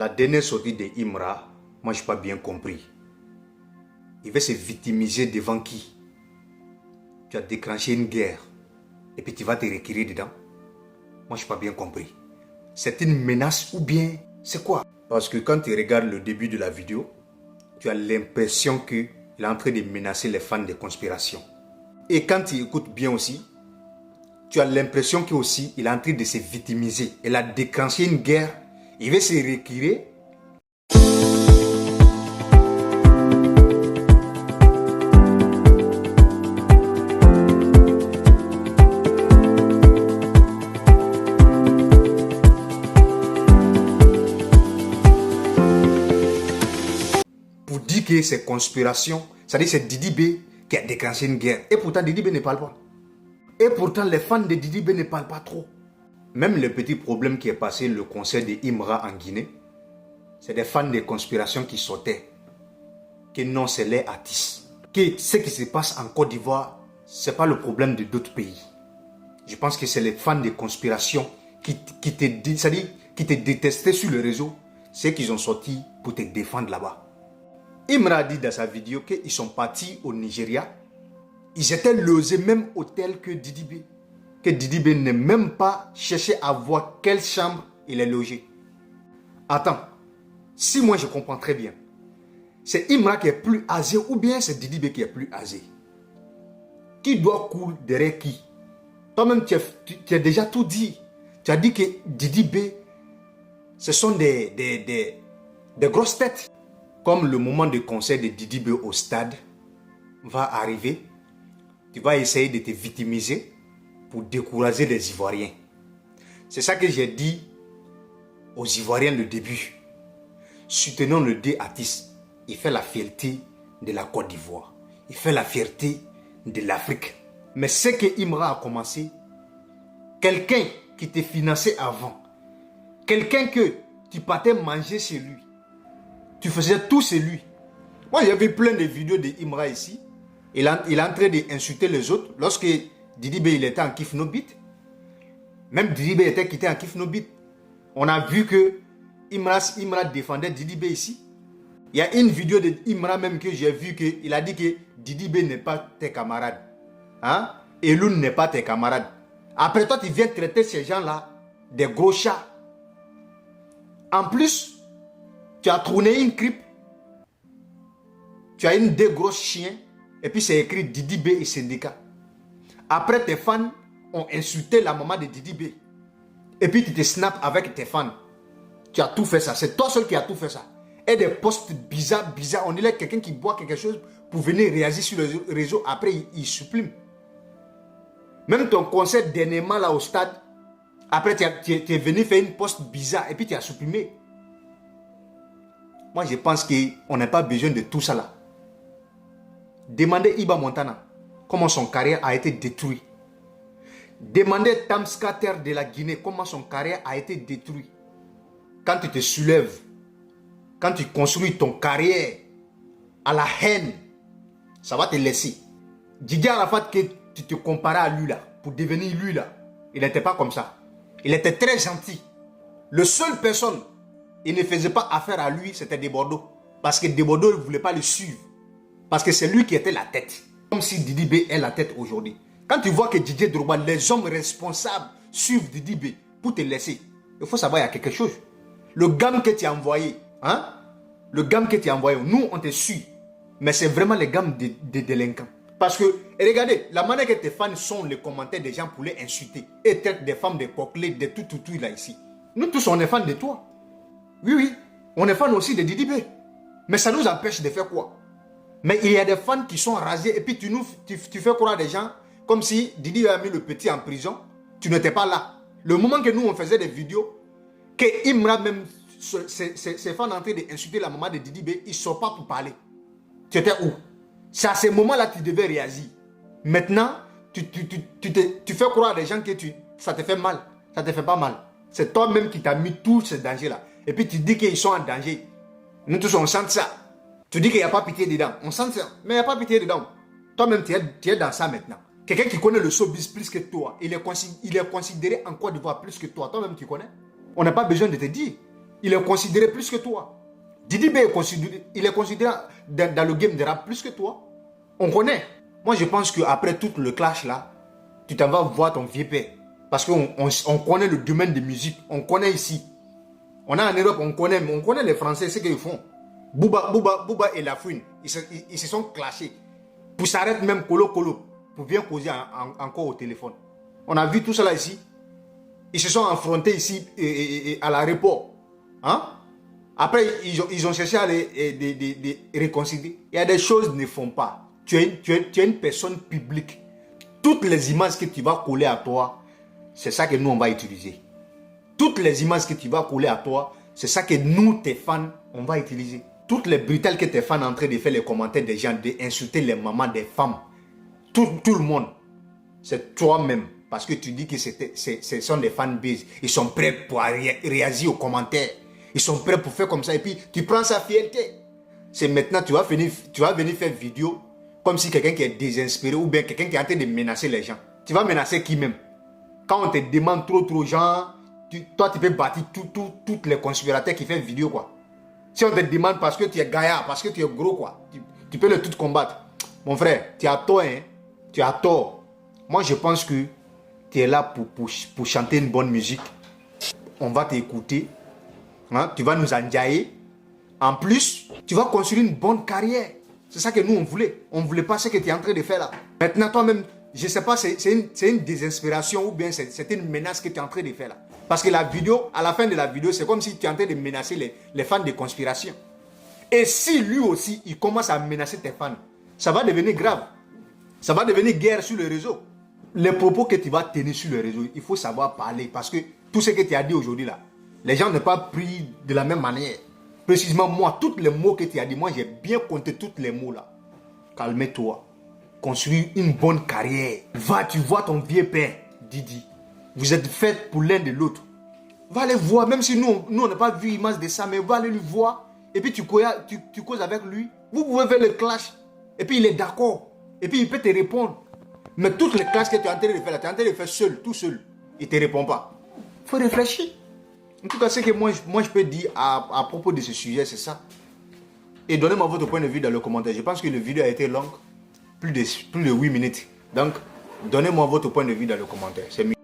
La dernière sortie de Imra, moi je n'ai pas bien compris. Il veut se victimiser devant qui? Tu as déclenché une guerre et puis tu vas te requérir dedans. Moi je n'ai pas bien compris. C'est une menace ou bien c'est quoi? Parce que quand tu regardes le début de la vidéo, tu as l'impression qu'il est en train de menacer les fans de conspiration. Et quand tu écoutes bien aussi, tu as l'impression qu'il est en train de se victimiser. Il a déclenché une guerre, il veut se requérir. Pour dire que c'est conspiration, c'est-à-dire que c'est Didi B qui a déclenché une guerre. Et pourtant Didi B ne parle pas. Et pourtant les fans de Didi B ne parlent pas trop. Même le petit problème qui est passé le concert de Imra en Guinée, c'est des fans de conspiration qui sautaient. Que non, c'est les artistes. Que ce qui se passe en Côte d'Ivoire, ce n'est pas le problème de d'autres pays. Je pense que c'est les fans de conspiration qui te détestaient sur le réseau. C'est qu'ils ont sorti pour te défendre là-bas. Imra a dit dans sa vidéo qu'ils sont partis au Nigeria. Ils étaient logés même hôtel que Didi B. Que Didi B n'a même pas cherché à voir quelle chambre il est logé. Attends, si moi je comprends très bien, c'est Imra qui est plus âgé ou bien c'est Didi B qui est plus âgé? Qui doit courir derrière qui? Toi-même, tu as déjà tout dit. Tu as dit que Didi B, ce sont des grosses têtes. Comme le moment de concert de Didi B au stade va arriver, tu vas essayer de te victimiser pour décourager les Ivoiriens. C'est ça que j'ai dit aux Ivoiriens le début. Soutenons le deux artistes. Il fait la fierté de la Côte d'Ivoire. Il fait la fierté de l'Afrique. Mais ce que Imra a commencé, quelqu'un qui te finançait avant, quelqu'un que tu partais manger chez lui, tu faisais tout chez lui. Moi, j'avais plein de vidéos de Imra ici. Il est en train d'insulter les autres. Lorsque Didi B il était en Kif No Beat, même Didi B était quitté en Kif No Beat. On a vu que Imra défendait Didi B ici. Il y a une vidéo de Imra même que j'ai vu qu'il a dit que Didi B n'est pas tes camarades. Hein? Et Loun n'est pas tes camarades. Après toi, tu viens traiter ces gens-là des gros chats. En plus, tu as tourné une crypte. Tu as une des gros chiens. Et puis c'est écrit Didi B et syndicat. Après, tes fans ont insulté la maman de Didi B. Et puis tu te snaps avec tes fans. Tu as tout fait ça. C'est toi seul qui as tout fait ça. Et des posts bizarres. On dirait quelqu'un qui boit quelque chose pour venir réagir sur le réseau. Après, il supprime. Même ton concert dernièrement là au stade. Après, tu es venu faire une post bizarre et puis tu as supprimé. Moi, je pense qu'on n'a pas besoin de tout ça là. Demandez Iba Montana comment son carrière a été détruite. Demandez Tamskater de la Guinée comment son carrière a été détruite. Quand tu te soulèves, quand tu construis ton carrière à la haine, ça va te laisser. Didier Arafat, que tu te comparais à lui là, pour devenir lui là, il n'était pas comme ça. Il était très gentil. Le seul personne, il ne faisait pas affaire à lui, c'était De Bordeaux. Parce que De Bordeaux ne voulait pas le suivre. Parce que c'est lui qui était la tête. Comme si Didi B est la tête aujourd'hui. Quand tu vois que Didier Drogba, les hommes responsables suivent Didi B pour te laisser, il faut savoir qu'il y a quelque chose. Le gamme que tu as envoyé, hein? Le gamme que tu as envoyé, nous on te suit. Mais c'est vraiment les gammes des délinquants. Parce que, regardez, la manière que tes fans sont les commentaires des gens pour les insulter. Et traitent des femmes, des coquelets, des tout là ici. Nous tous on est fans de toi. Oui, on est fans aussi de Didi B. Mais ça nous empêche de faire quoi? Mais il y a des fans qui sont rasés et puis tu fais croire des gens comme si Didi a mis le petit en prison. Tu n'étais pas là. Le moment que nous on faisait des vidéos, que Imra même, ses fans en train d'insulter la maman de Didi B, ils ne sont pas pour parler. Tu étais où? C'est à ce moment-là que tu devais réagir. Maintenant, tu fais croire à des gens que ça te fait mal. Ça ne te fait pas mal. C'est toi-même qui t'as mis tous ces dangers-là. Et puis tu dis qu'ils sont en danger. Nous tous on sent ça. Tu dis qu'il n'y a pas pitié dedans. On sent ça. Mais il n'y a pas pitié dedans. Toi-même, tu es dans ça maintenant. Quelqu'un qui connaît le showbiz plus que toi, il est considéré en Côte d'Ivoire plus que toi. Toi-même, tu connais. On n'a pas besoin de te dire. Il est considéré plus que toi. Didi B il est considéré dans le game de rap plus que toi. On connaît. Moi, je pense qu'après tout le clash là, tu t'en vas voir ton vieux père. Parce qu'on connaît le domaine de musique. On connaît ici. On a en Europe, on connaît les Français, ce qu'ils font. Booba et Lafouine, ils se sont clashés. Pour s'arrêter même colo pour bien causer encore au téléphone. On a vu tout cela ici. Ils se sont affrontés ici à l'aéroport. Hein? Après, ils ont cherché à les réconcilier. Il y a des choses qu'ils ne font pas. Tu es une personne publique. Toutes les images que tu vas coller à toi, c'est ça que nous, on va utiliser. Toutes les images que tu vas coller à toi, c'est ça que nous, tes fans, on va utiliser. Toutes les brutales que tes fans sont en train de faire les commentaires des gens, d'insulter les mamans des femmes. Tout le monde. C'est toi-même. Parce que tu dis que ce sont des fanbases. Ils sont prêts pour réagir aux commentaires. Ils sont prêts pour faire comme ça. Et puis, tu prends sa fierté. C'est maintenant, tu vas venir faire vidéo comme si quelqu'un qui est désinspiré ou bien quelqu'un qui est en train de menacer les gens. Tu vas menacer qui même? Quand on te demande trop, genre, toi, tu peux bâtir tous les conspirateurs qui font vidéo, quoi. Si on te demande parce que tu es gaillard, parce que tu es gros, quoi, tu peux le tout combattre. Mon frère, tu as tort, hein. Tu as tort. Moi, je pense que tu es là pour chanter une bonne musique. On va t'écouter. Hein? Tu vas nous enjailler. En plus, tu vas construire une bonne carrière. C'est ça que nous, on voulait. On ne voulait pas ce que tu es en train de faire là. Maintenant, toi-même, je ne sais pas, c'est une désinspiration ou bien c'est une menace que tu es en train de faire là. Parce que la vidéo, à la fin de la vidéo, c'est comme si tu es en train de menacer les fans de conspiration. Et si lui aussi, il commence à menacer tes fans, ça va devenir grave. Ça va devenir guerre sur le réseau. Les propos que tu vas tenir sur le réseau, il faut savoir parler. Parce que tout ce que tu as dit aujourd'hui là, les gens n'ont pas pris de la même manière. Précisément moi, tous les mots que tu as dit, moi j'ai bien compté tous les mots là. Calme-toi. Construire une bonne carrière. Va, tu vois ton vieux père, Didi. Vous êtes faits pour l'un de l'autre. Va aller voir, même si nous on n'a pas vu l'image de ça, mais va aller le voir. Et puis tu causes avec lui. Vous pouvez faire le clash. Et puis il est d'accord. Et puis il peut te répondre. Mais toutes les classes que tu es en train de faire, tu es en train de faire seul, tout seul. Il ne te répond pas. Il faut réfléchir. En tout cas, ce que moi je peux dire à propos de ce sujet, c'est ça. Et donnez-moi votre point de vue dans le commentaire. Je pense que la vidéo a été longue, plus de 8 minutes. Donc, donnez-moi votre point de vue dans le commentaire. C'est mieux.